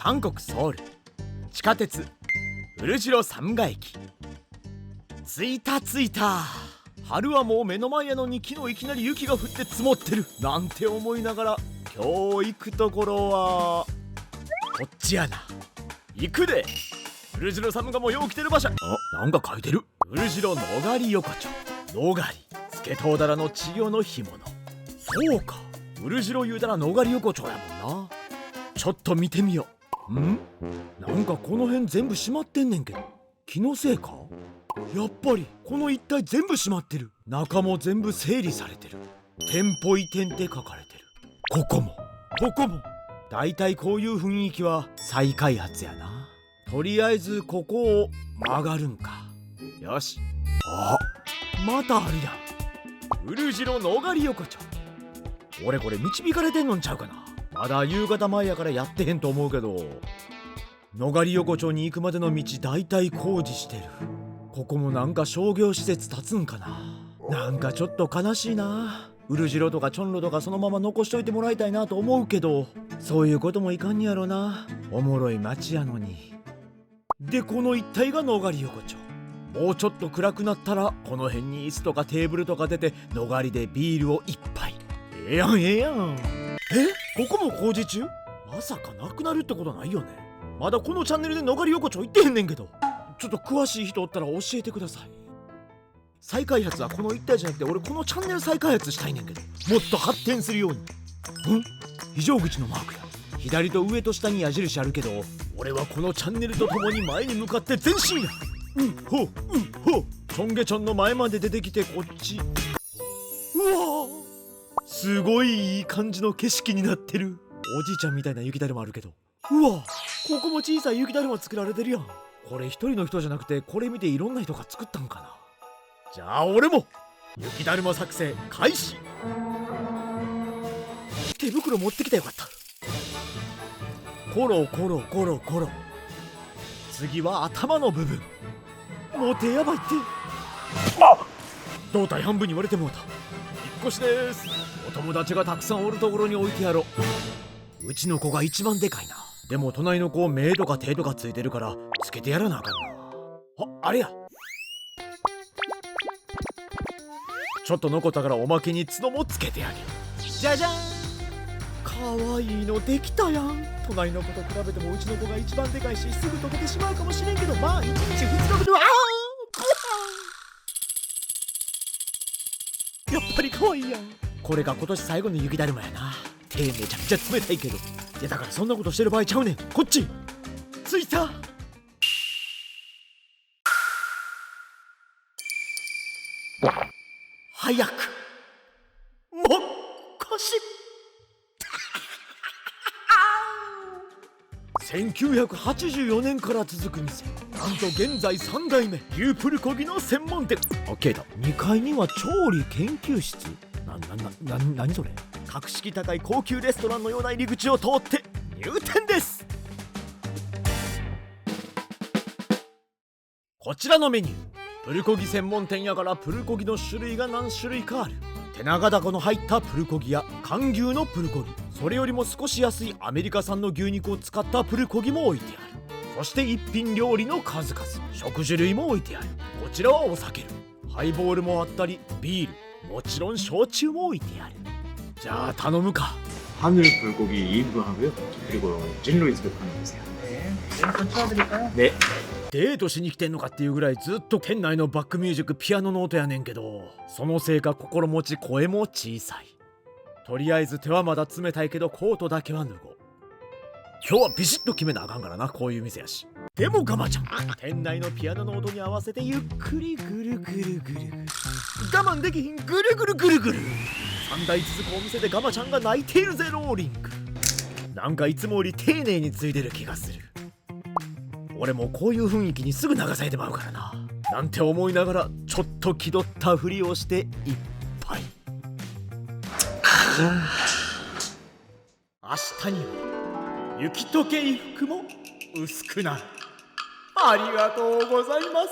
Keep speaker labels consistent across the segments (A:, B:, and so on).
A: 韓国ソウル地下鉄ウルジロ三ヶ駅。着いた着いた。春はもう目の前やのに昨日いきなり雪が降って積もってるなんて思いながら、今日行くところはこっちやな。行くで。ウルジロ様がもうよう来てる場所。なんか書いてる。ウルジロのがり横丁。のがりスケトウダラの稚魚の干物。そうか、ウルジロ言うたらのがり横丁やもんな。ちょっと見てみよう。なんかこの辺全部閉まってんねんけど、気のせいか。やっぱりこの一帯全部閉まってる。中も全部整理されてる。店舗移転って書かれてる。ここもだいたいこういう雰囲気は再開発やな。とりあえずここを曲がるんか。よし。またあるやん。ウルジロのがり横丁。俺これ導かれてんのんちゃうかな。まだ夕方前やからやってへんと思うけど、のがり横丁に行くまでの道だいたい工事してる。ここもなんか商業施設建つんかな。なんかちょっと悲しいな。ウルジロとかチョンロとかそのまま残しといてもらいたいなと思うけど、そういうこともいかんやろな。おもろい街やのに。でこの一帯がのがり横丁。もうちょっと暗くなったらこの辺に椅子とかテーブルとか出て、のがりでビールを一杯。ええやん。ここも工事中？まさかなくなるってことないよね。まだこのチャンネルでのがり横丁行ってへんねんけど。ちょっと詳しい人おったら教えてください。再開発はこの一帯じゃなくて、俺このチャンネル再開発したいねんけど、もっと発展するように。非常口のマークや。左と上と下に矢印あるけど、俺はこのチャンネルとともに前に向かって前進や。チョンゲチョンの前まで出てきてこっち。すごいいい感じの景色になってる。おじいちゃんみたいな雪だるまあるけど、ここも小さい雪だるま作られてるやん。これ一人の人じゃなくて、これ見ていろんな人が作ったんかな。じゃあ俺も雪だるま作成開始。手袋持ってきたらよかった。コロコロコロコロ。次は頭の部分。もう手やばいって。胴体半分に割れてもうた。引っ越しです。お友達がたくさんおるところに置いてやろう。うちの子が一番でかいな。でも隣の子目とか手とかついてるからつけてやらなあかんな。あれや。ちょっと残ったからおまけに角もつけてあげる。じゃじゃん。かわいいのできたやん。隣の子と比べてもうちの子が一番でかいし、すぐ溶けてしまうかもしれんけど、まあ1日2日ではやっぱりかわいいやん。これが今年最後の雪だるまやな。手めちゃくちゃ冷たいけど。いやだからそんなことしてる場合ちゃうねん。こっち着いた。早くもう少し。1984年から続く店。なんと現在3代目。牛プルコギの専門店。OKだ。2階には調理研究室。何それ。格式高い高級レストランのような入り口を通って入店です。こちらのメニュー、プルコギ専門店やからプルコギの種類が何種類かある。手長ダコの入ったプルコギや韓牛のプルコギ、それよりも少し安いアメリカ産の牛肉を使ったプルコギも置いてある。そして一品料理の数々、食事類も置いてある。こちらはお酒類、ハイボールもあったり、ビール、もちろん焼酎も置いてある。じゃあ頼むか。
B: 하늘 불고기 2인분 하고요. 그리고 진로이즈급 하나 주세요.
C: 네, 또 치워드릴까요?
B: 네.
A: デートしに来てんのかっていうぐらいずっと店内のバックミュージックピアノの音やねんけど、そのせいか心持ち声も小さい。とりあえず手はまだ冷たいけどコートだけは脱ごう。今日はビシッと決めなあかんからな、こういう店やし。でもガマちゃん、店内のピアノの音に合わせてゆっくりぐるぐるぐるぐる、我慢できひんぐるぐるぐるぐる。3台続くお店でガマちゃんが泣いているぜ。ローリングなんかいつもより丁寧についでる気がする。俺もこういう雰囲気にすぐ流されてまうからな、なんて思いながらちょっと気取ったふりをして一杯。明日には雪解け衣服も薄くなる。ありがとうございます。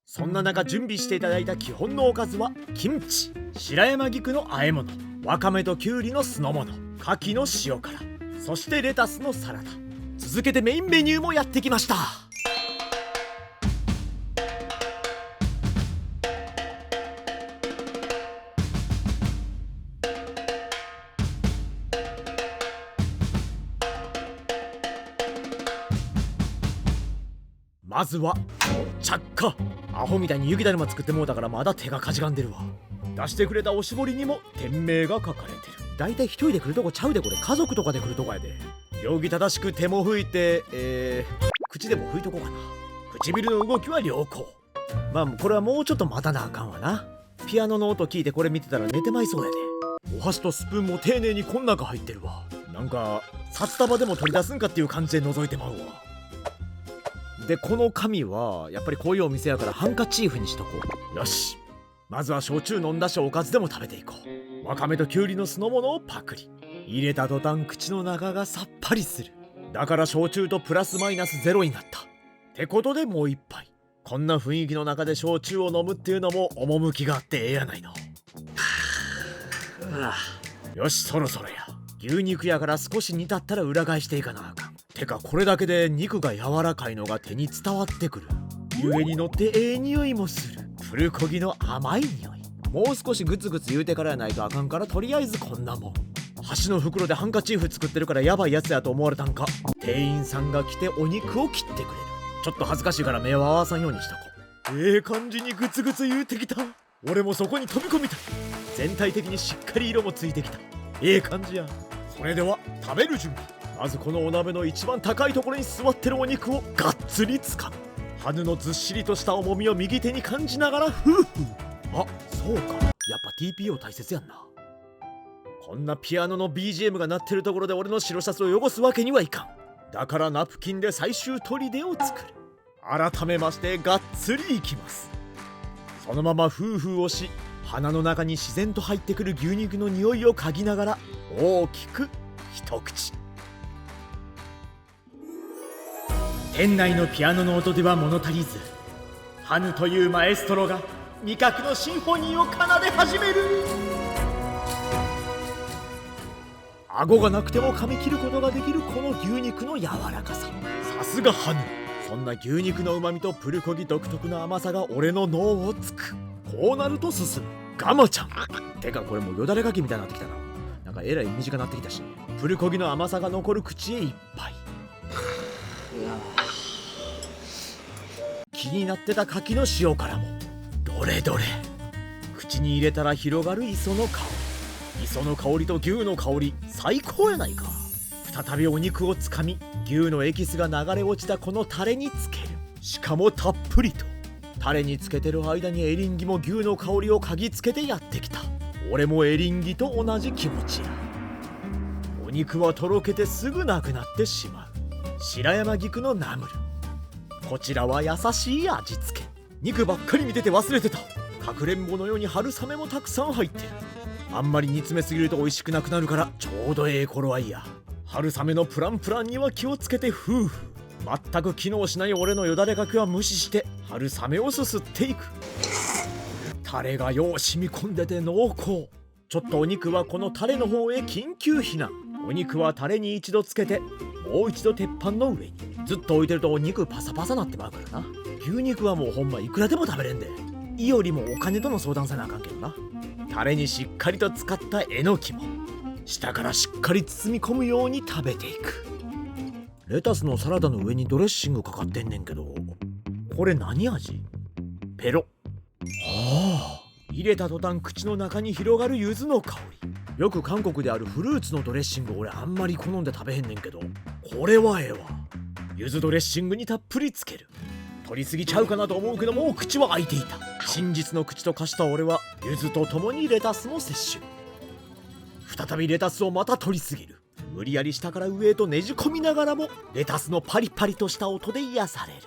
A: そんな中準備していただいた基本のおかずはキムチ、白山菊の和え物、わかめときゅうりの酢の物、牡蠣の塩辛、そしてレタスのサラダ。続けてメインメニューもやってきました。まずは着火。アホみたいに雪だるま作ってもうたからまだ手がかじがんでるわ。出してくれたおしぼりにも店名が書かれてる。だいたい一人で来るとこちゃうで、これ家族とかで来るとこやで。行儀正しく手も拭いて口でも拭いとこうかな。唇の動きは良好。まあこれはもうちょっと待たなあかんわな。ピアノの音聞いてこれ見てたら寝てまいそうやで。お箸とスプーンも丁寧にこん中入ってるわ。なんか札束でも取り出すんかっていう感じで覗いてまうわ。でこの紙はやっぱりこういうお店やからハンカチーフにしとこう。よし、まずは焼酎飲んだしおかずでも食べていこう。わかめときゅうりの酢の物をパクリ。入れた途端口の中がさっぱりする。だから焼酎とプラスマイナスゼロになった。ってことでもう一杯。こんな雰囲気の中で焼酎を飲むっていうのも趣があってええやないの。よし、そろそろや。牛肉やから少し煮立ったら裏返していかなあかん。てかこれだけで肉が柔らかいのが手に伝わってくる。上に乗ってええ匂いもする。プルコギの甘い匂い。もう少しグツグツ言うてからやないとあかんから、とりあえずこんなもん。箸の袋でハンカチーフ作ってるからやばいやつやと思われたんか。店員さんが来てお肉を切ってくれる。ちょっと恥ずかしいから目を合わさんようにしとこう。ええ感じにグツグツ言うてきた。俺もそこに飛び込みたい。全体的にしっかり色もついてきた。ええ感じや。それでは食べる準備。まずこのお鍋の一番高いところに座ってるお肉をがっつりつかむ。ハヌのずっしりとした重みを右手に感じながらフーフー。あ、そうか、やっぱ TPO 大切やんな。こんなピアノの BGM が鳴ってるところで俺の白シャツを汚すわけにはいかん。だからナプキンで最終砦を作る。改めましてがっつりいきます。そのままフーフーをし、鼻の中に自然と入ってくる牛肉の匂いを嗅ぎながら大きく一口。店内のピアノの音では物足りず、ハヌというマエストロが味覚のシンフォニーを奏で始める。顎がなくても噛み切ることができるこの牛肉の柔らかさ。さすがハヌ。そんな牛肉の旨味とプルコギ独特の甘さが俺の脳をつく。こうなると進む。ガマちゃん。てかこれもうよだれかけみたいになってきたな。なんかえらい短くなってきたし、プルコギの甘さが残る口へいっぱい。気になってた牡蠣の塩辛もどれどれ。口に入れたら広がる磯の香り。磯の香りと牛の香り、最高やないか。再びお肉をつかみ、牛のエキスが流れ落ちたこのタレにつける。しかもたっぷりと。タレにつけてる間にエリンギも牛の香りを嗅ぎつけてやってきた。俺もエリンギと同じ気持ちや。お肉はとろけてすぐなくなってしまう。白山菊のナムル。こちらは優しい味付け。肉ばっかり見てて忘れてた。かくれんぼのように春雨もたくさん入ってる。あんまり煮詰めすぎると美味しくなくなるからちょうどええ頃合いや。春雨のプランプランには気をつけて夫婦。全く機能しない俺のよだれかけは無視して春雨をすすっていく。タレがよう染み込んでて濃厚。ちょっとお肉はこのタレの方へ緊急避難。お肉はタレに一度つけてもう一度鉄板の上に。ずっと置いてるとお肉パサパサなってまうからな。牛肉はもうほんまいくらでも食べれんで。いよりもお金との相談せなあかんけどな。タレにしっかりと使ったえのきも下からしっかり包み込むように食べていく。レタスのサラダの上にドレッシングかかってんねんけど、これ何味？ペロ。ああ、入れた途端口の中に広がる柚子の香り。よく韓国であるフルーツのドレッシング俺あんまり好んで食べへんねんけど、これはええわ。柚子ドレッシングにたっぷりつける。取りすぎちゃうかなと思うけどもう口は開いていた。真実の口と化した俺は柚子と共にレタスも摂取。再びレタスをまた取りすぎる。無理やり下から上へとねじ込みながらもレタスのパリパリとした音で癒される。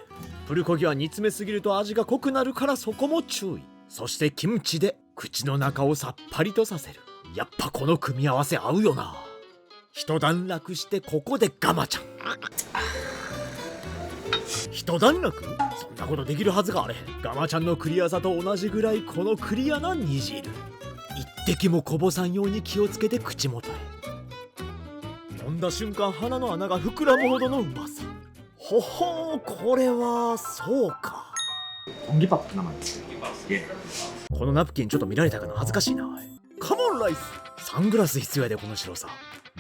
A: プルコギは煮詰めすぎると味が濃くなるからそこも注意。そしてキムチで口の中をさっぱりとさせる。やっぱこの組み合わせ合うよな。一段落してここでガマちゃん。一段落？そんなことできるはずがあれへん。ガマちゃんのクリアさと同じぐらいこのクリアな煮汁。一滴もこぼさんように気をつけて口元へ。飲んんだ瞬間鼻の穴が膨らむほどのうまさ。ほほー、これはそうか。
B: 공기밥 남았어요. 예.
A: このナプキンちょっと見られたかな、恥ずかしいな。カモンライス。サングラス必要やでこの白さ。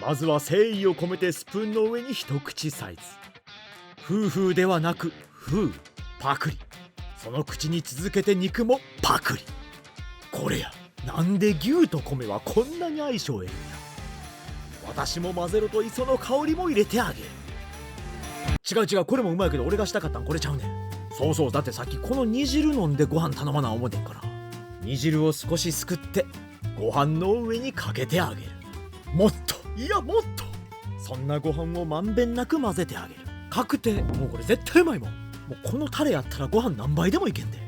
A: まずは誠意を込めてスプーンの上に一口サイズ。フーフーではなくフー、パクリ。その口に続けて肉もパクリ。これや、なんで牛と米はこんなに相性ええんや。私も混ぜろと磯の香りも入れてあげる。違う違う、これもうまいけど俺がしたかったんこれちゃうねん。そうそう、だってさっきこの煮汁飲んでご飯頼まな思てんから。煮汁を少しすくってご飯の上にかけてあげる。もっと、いやもっと、そんなご飯をまんべんなく混ぜてあげる。確定。もうこれ絶対うまいもん。もうこのタレやったらご飯何杯でもいけんで。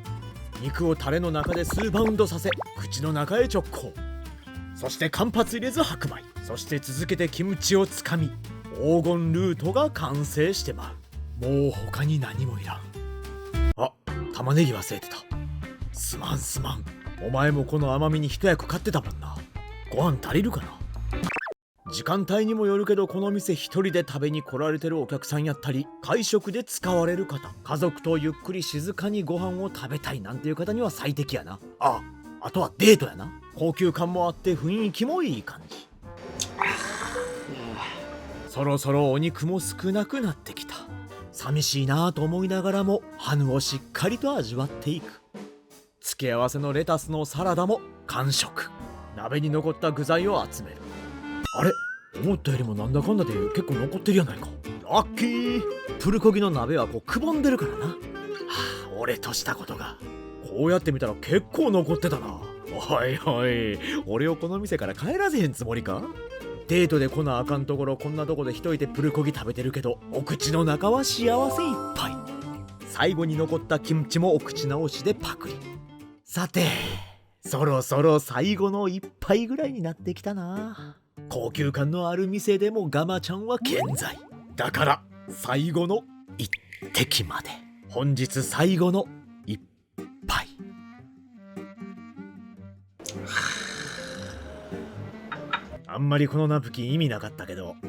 A: 肉をタレの中で数バウンドさせ口の中へ直行。そして間髪入れず白米。そして続けてキムチをつかみ黄金ルートが完成してまう。もう他に何もいらん。あ、玉ねぎ忘れてた。すまんすまん。お前もこの甘みに一役買ってたもんな。ご飯足りるかな。時間帯にもよるけど、この店一人で食べに来られてるお客さんやったり、会食で使われる方、家族とゆっくり静かにご飯を食べたいなんていう方には最適やな。あとはデートやな。高級感もあって雰囲気もいい感じ。そろそろお肉も少なくなってきた。寂しいなぁと思いながらもハヌをしっかりと味わっていく。付け合わせのレタスのサラダも完食。鍋に残った具材を集める。あれ、思ったよりもなんだかんだで結構残ってるやないか。ラッキー。プルコギの鍋はこうくぼんでるからな。俺としたことが。こうやって見たら結構残ってたな。おいおい、俺をこの店から帰らせへんつもりか。デートで来なあかんところ、こんなとこで一人でプルコギ食べてるけど、お口の中は幸せいっぱい。最後に残ったキムチもお口直しでパクリ。さて、そろそろ最後の一杯ぐらいになってきたな。高級感のある店でもガマちゃんは健在だから、最後の一滴まで。本日最後の一杯。あんまりこのナプキン意味なかったけど、ち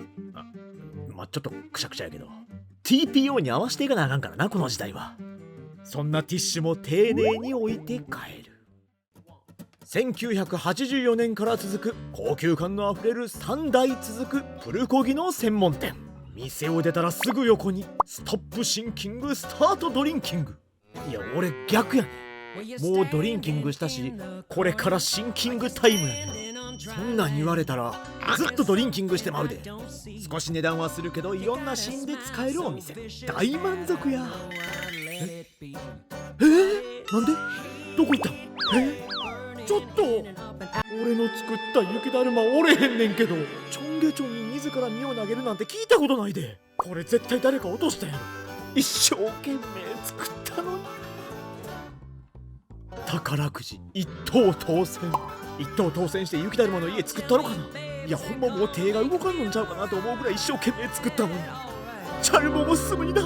A: ょっとくしゃくしゃやけど TPO に合わせていかなあかんからな、この時代は。そんなティッシュも丁寧に置いて帰る。1984年から続く高級感のあふれる3代続くプルコギの専門店。店を出たらすぐ横にストップシンキングスタートドリンキング。いや俺逆やねん。もうドリンキングしたし、これからシンキングタイムやねん。そんなん言われたらずっとドリンキングしてまうで。少し値段はするけどいろんなシーンで使えるお店。大満足や。なんでどこ行ったん。ちょっと俺の作った雪だるま折れへんねんけど。チョンゲチョンに自ら身を投げるなんて聞いたことないで。これ絶対誰か落としたやろ。一生懸命作ったのに。宝くじ一等当選。一等当選して雪だるまの家作ったのかな。いやほんまもう手が動かんのんちゃうかなと思うぐらい一生懸命作ったのに。チャルモもすぐにだ。